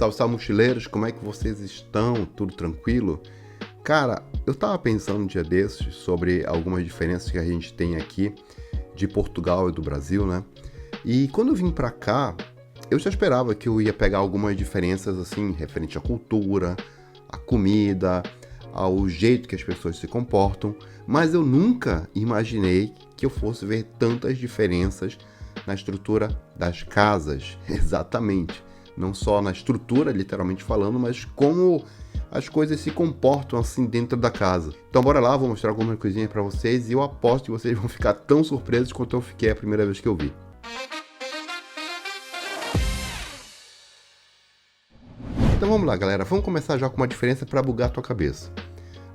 Salve, salve, mochileiros, como é que vocês estão? Tudo tranquilo? Cara, eu tava pensando um dia desses sobre algumas diferenças que a gente tem aqui de Portugal e do Brasil, né? E quando eu vim pra cá, eu já esperava que eu ia pegar algumas diferenças assim, referente à cultura, à comida, ao jeito que as pessoas se comportam, mas eu nunca imaginei que eu fosse ver tantas diferenças na estrutura das casas, exatamente. Não só na estrutura, literalmente falando, mas como as coisas se comportam assim dentro da casa. Então bora lá, vou mostrar algumas coisinhas pra vocês e eu aposto que vocês vão ficar tão surpresos quanto eu fiquei a primeira vez que eu vi. Então vamos lá, galera, vamos começar já com uma diferença para bugar a tua cabeça.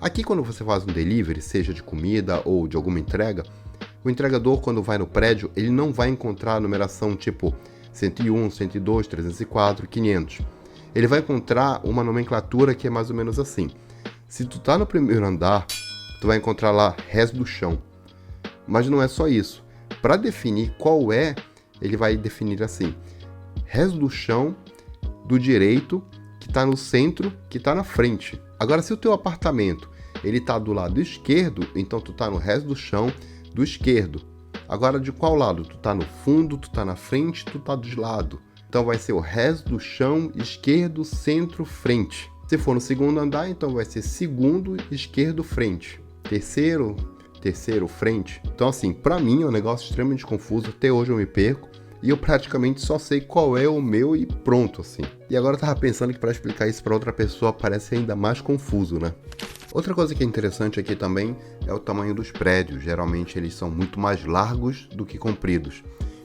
Aqui quando você faz um delivery, seja de comida ou de alguma entrega, o entregador quando vai no prédio, ele não vai encontrar a numeração tipo 101, 102, 304, 500. Ele vai encontrar uma nomenclatura que é mais ou menos assim. Se tu tá no primeiro andar, tu vai encontrar lá resto do chão. Mas não é só isso. Para definir qual é, ele vai definir assim: resto do chão do direito, que tá no centro, que tá na frente. Agora, se o teu apartamento ele tá do lado esquerdo, então tu tá no resto do chão do esquerdo. Agora, de qual lado? Tu tá no fundo, tu tá na frente, tu tá de lado. Então vai ser o resto do chão, esquerdo, centro, frente. Se for no segundo andar, então vai ser segundo, esquerdo, frente. Terceiro, frente. Então assim, pra mim é um negócio extremamente confuso. Até hoje eu me perco. E eu praticamente só sei qual é o meu e pronto, assim. E agora eu tava pensando que para explicar isso para outra pessoa parece ainda mais confuso, né? Outra coisa que é interessante aqui também é o tamanho dos prédios. Geralmente eles são muito mais largos do que compridos.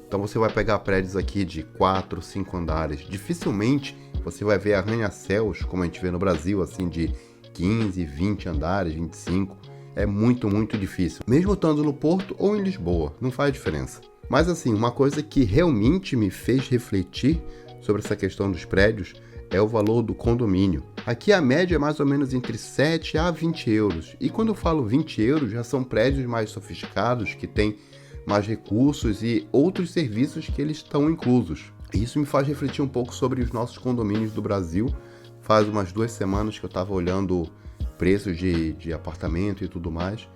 Então você vai pegar prédios aqui de 4, 5 andares. Dificilmente você vai ver arranha-céus, como a gente vê no Brasil, assim de 15, 20 andares, 25. É muito, muito difícil. Mesmo estando no Porto ou em Lisboa, não faz diferença. Mas assim, uma coisa que realmente me fez refletir sobre essa questão dos prédios é o valor do condomínio. Aqui a média é mais ou menos entre 7 a 20 euros. E quando eu falo 20 euros, já são prédios mais sofisticados, que têm mais recursos e outros serviços que eles estão inclusos. Isso me faz refletir um pouco sobre os nossos condomínios do Brasil. Faz umas 2 semanas que eu estava olhando preços de apartamento e tudo mais.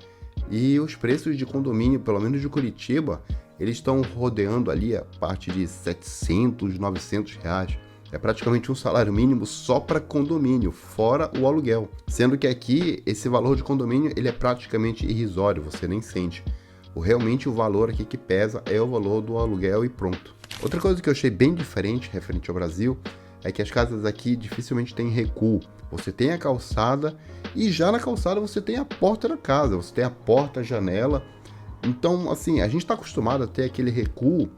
E os preços de condomínio, pelo menos de Curitiba, eles estão rodeando ali a parte de 700, 900 reais. É praticamente um salário mínimo só para condomínio, fora o aluguel. Sendo que aqui, esse valor de condomínio ele é praticamente irrisório, você nem sente. Realmente o valor aqui que pesa é o valor do aluguel e pronto. Outra coisa que eu achei bem diferente referente ao Brasil é que as casas aqui dificilmente têm recuo. Você tem a calçada e já na calçada você tem a porta da casa, você tem a porta, a janela. Então, assim, a gente está acostumado a ter aquele recuo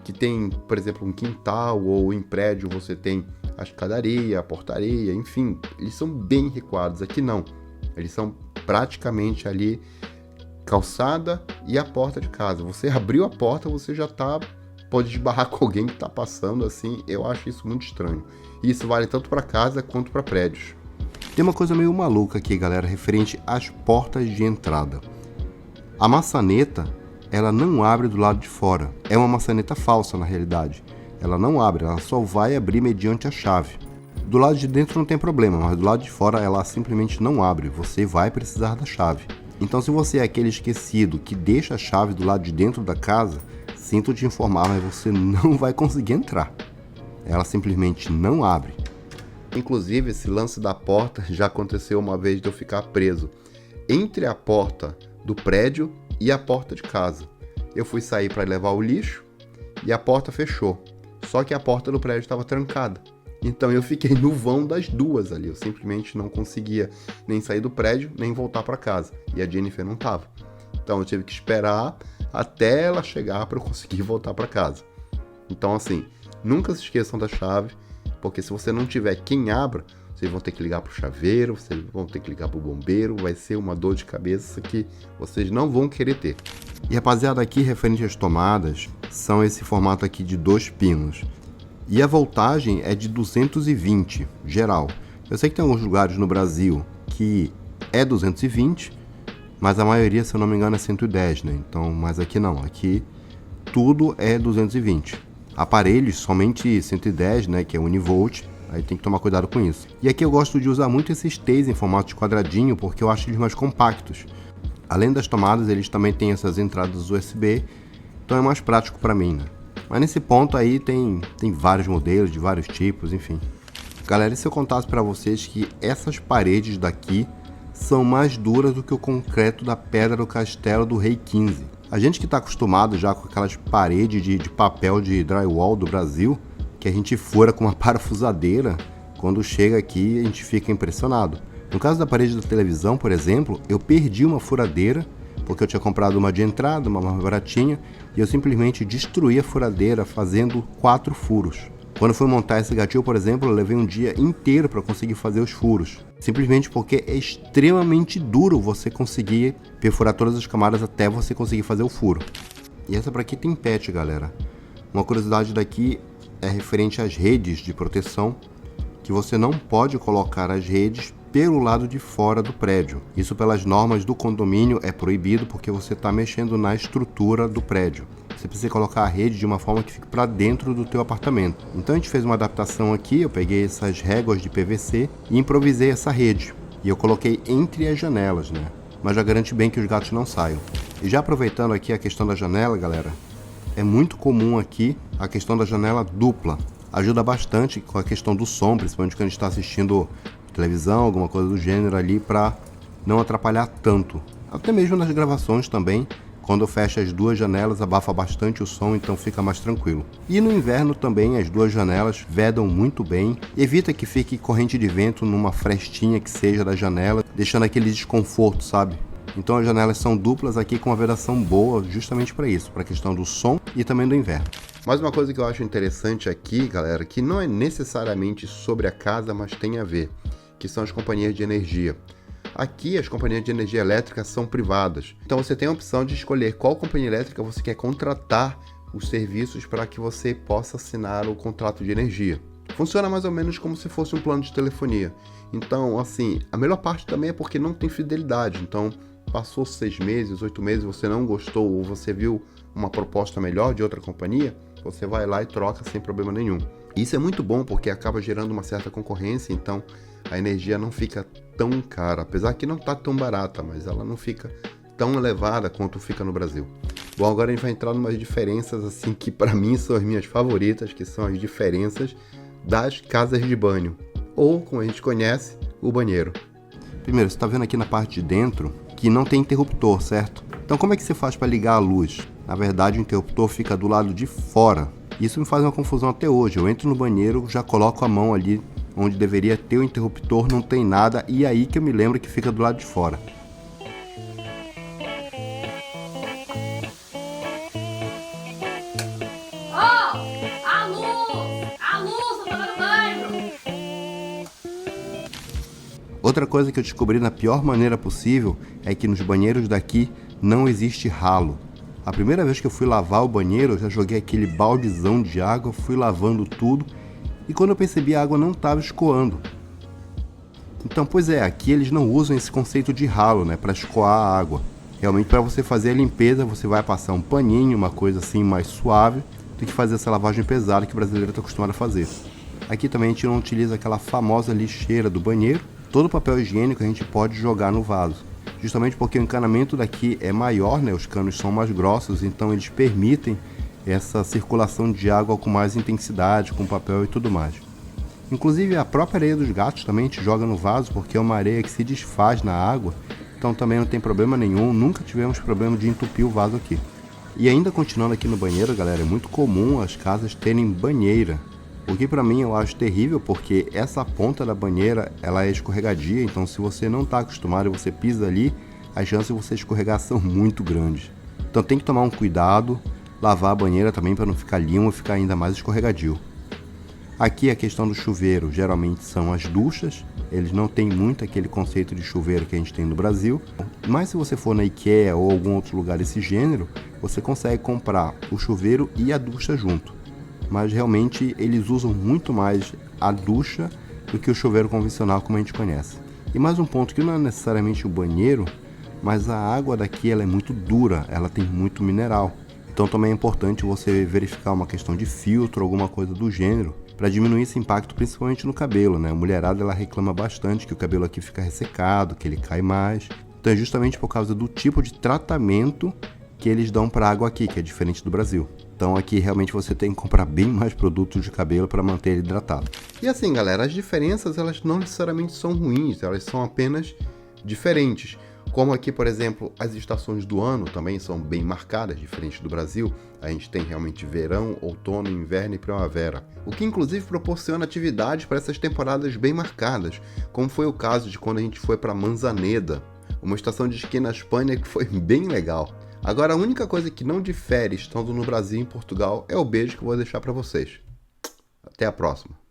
que tem, por exemplo, um quintal ou em prédio você tem a escadaria, a portaria, enfim, eles são bem recuados. Aqui não, eles são praticamente ali calçada e a porta de casa. Você abriu a porta, você já pode esbarrar com alguém que está passando, assim, eu acho isso muito estranho. E isso vale tanto para casa quanto para prédios. Tem uma coisa meio maluca aqui, galera, referente às portas de entrada. A maçaneta, ela não abre do lado de fora. É uma maçaneta falsa, na realidade. Ela não abre, ela só vai abrir mediante a chave. Do lado de dentro não tem problema, mas do lado de fora ela simplesmente não abre. Você vai precisar da chave. Então, se você é aquele esquecido que deixa a chave do lado de dentro da casa, sinto te informar, mas você não vai conseguir entrar. Ela simplesmente não abre. Inclusive, esse lance da porta já aconteceu uma vez de eu ficar preso entre a porta do prédio e a porta de casa. Eu fui sair para levar o lixo e a porta fechou. Só que a porta do prédio estava trancada. Então eu fiquei no vão das duas ali. Eu simplesmente não conseguia nem sair do prédio, nem voltar para casa. E a Jennifer não estava. Então eu tive que esperar até ela chegar para eu conseguir voltar para casa. Então assim, nunca se esqueçam da chave, porque se você não tiver quem abra, vocês vão ter que ligar para o chaveiro, vocês vão ter que ligar para o bombeiro, vai ser uma dor de cabeça que vocês não vão querer ter. E rapaziada, aqui referente às tomadas, são esse formato aqui de 2 pinos. E a voltagem é de 220, geral. Eu sei que tem alguns lugares no Brasil que é 220, mas a maioria, se eu não me engano, é 110, né? Então, mas aqui não, aqui tudo é 220. Aparelhos somente 110, né, que é univolt, Aí tem que tomar cuidado com isso. E aqui eu gosto de usar muito esses T's em formato de quadradinho, porque eu acho eles mais compactos. Além das tomadas, eles também têm essas entradas USB, então é mais prático para mim, né? Mas nesse ponto aí tem vários modelos, de vários tipos, enfim. Galera, e se eu contasse para vocês que essas paredes daqui são mais duras do que o concreto da Pedra do Castelo do Rei XV. A gente que está acostumado já com aquelas paredes de papel de drywall do Brasil, que a gente fura com uma parafusadeira, quando chega aqui a gente fica impressionado. No caso da parede da televisão, por exemplo, eu perdi uma furadeira, porque eu tinha comprado uma de entrada, uma mais baratinha, e eu simplesmente destruí a furadeira fazendo 4 furos. Quando eu fui montar esse gatilho, por exemplo, eu levei um dia inteiro para conseguir fazer os furos. Simplesmente porque é extremamente duro você conseguir perfurar todas as camadas até você conseguir fazer o furo. E essa para aqui tem patch, galera. Uma curiosidade daqui é referente às redes de proteção, que você não pode colocar as redes pelo lado de fora do prédio. Isso pelas normas do condomínio é proibido porque você está mexendo na estrutura do prédio. Você precisa colocar a rede de uma forma que fique para dentro do teu apartamento. Então a gente fez uma adaptação aqui, eu peguei essas réguas de PVC e improvisei essa rede. E eu coloquei entre as janelas, né? Mas já garante bem que os gatos não saiam. E já aproveitando aqui a questão da janela, galera, é muito comum aqui a questão da janela dupla. Ajuda bastante com a questão do som, principalmente quando a gente está assistindo televisão, alguma coisa do gênero ali, para não atrapalhar tanto. Até mesmo nas gravações também. Quando eu fecho as duas janelas, abafa bastante o som, então fica mais tranquilo. E no inverno também, as duas janelas vedam muito bem. Evita que fique corrente de vento numa frestinha que seja da janela, deixando aquele desconforto, sabe? Então as janelas são duplas aqui com uma vedação boa, justamente para isso, para a questão do som e também do inverno. Mais uma coisa que eu acho interessante aqui, galera, que não é necessariamente sobre a casa, mas tem a ver, que são as companhias de energia. Aqui as companhias de energia elétrica são privadas, então você tem a opção de escolher qual companhia elétrica você quer contratar os serviços para que você possa assinar o contrato de energia. Funciona mais ou menos como se fosse um plano de telefonia. Então, assim, a melhor parte também é porque não tem fidelidade. Então, passou 6 meses, 8 meses, você não gostou ou você viu uma proposta melhor de outra companhia, você vai lá e troca sem problema nenhum. Isso é muito bom porque acaba gerando uma certa concorrência, então a energia não fica tão cara, apesar que não está tão barata, mas ela não fica tão elevada quanto fica no Brasil. Bom, agora a gente vai entrar em umas diferenças assim que para mim são as minhas favoritas, que são as diferenças das casas de banho, ou como a gente conhece, o banheiro. Primeiro, você está vendo aqui na parte de dentro que não tem interruptor, certo? Então como é que você faz para ligar a luz? Na verdade o interruptor fica do lado de fora. Isso me faz uma confusão até hoje. Eu entro no banheiro, já coloco a mão ali onde deveria ter o interruptor, não tem nada, e aí que eu me lembro que fica do lado de fora. Outra coisa que eu descobri na pior maneira possível é que nos banheiros daqui não existe ralo. A primeira vez que eu fui lavar o banheiro, eu já joguei aquele baldezão de água, fui lavando tudo, e quando eu percebi a água não estava escoando. Então, pois é, aqui eles não usam esse conceito de ralo, né, para escoar a água. Realmente, para você fazer a limpeza, você vai passar um paninho, uma coisa assim mais suave, do que fazer essa lavagem pesada que o brasileiro está acostumado a fazer. Aqui também a gente não utiliza aquela famosa lixeira do banheiro. Todo o papel higiênico a gente pode jogar no vaso. Justamente porque o encanamento daqui é maior, né, os canos são mais grossos, então eles permitem essa circulação de água com mais intensidade, com papel e tudo mais. Inclusive a própria areia dos gatos também a gente joga no vaso, porque é uma areia que se desfaz na água, então também não tem problema nenhum, nunca tivemos problema de entupir o vaso aqui. E ainda continuando aqui no banheiro, galera, é muito comum as casas terem banheira, o que pra mim eu acho terrível, porque essa ponta da banheira ela é escorregadia, então se você não está acostumado e você pisa ali, as chances de você escorregar são muito grandes. Então tem que tomar um cuidado, lavar a banheira também para não ficar limpo e ficar ainda mais escorregadio. Aqui a questão do chuveiro geralmente são as duchas, eles não têm muito aquele conceito de chuveiro que a gente tem no Brasil, mas se você for na IKEA ou algum outro lugar desse gênero, você consegue comprar o chuveiro e a ducha junto. Mas realmente eles usam muito mais a ducha do que o chuveiro convencional como a gente conhece. E mais um ponto que não é necessariamente o banheiro, mas a água daqui ela é muito dura, ela tem muito mineral. Então também é importante você verificar uma questão de filtro, alguma coisa do gênero, para diminuir esse impacto, principalmente no cabelo, né? A mulherada ela reclama bastante que o cabelo aqui fica ressecado, que ele cai mais. Então é justamente por causa do tipo de tratamento que eles dão para a água aqui, que é diferente do Brasil. Então aqui realmente você tem que comprar bem mais produtos de cabelo para manter ele hidratado. E assim, galera, as diferenças elas não necessariamente são ruins, elas são apenas diferentes. Como aqui, por exemplo, as estações do ano também são bem marcadas, diferente do Brasil. A gente tem realmente verão, outono, inverno e primavera. O que inclusive proporciona atividades para essas temporadas bem marcadas, como foi o caso de quando a gente foi para Manzaneda, uma estação de esqui na Espanha que foi bem legal. Agora, a única coisa que não difere estando no Brasil e em Portugal é o beijo que eu vou deixar para vocês. Até a próxima!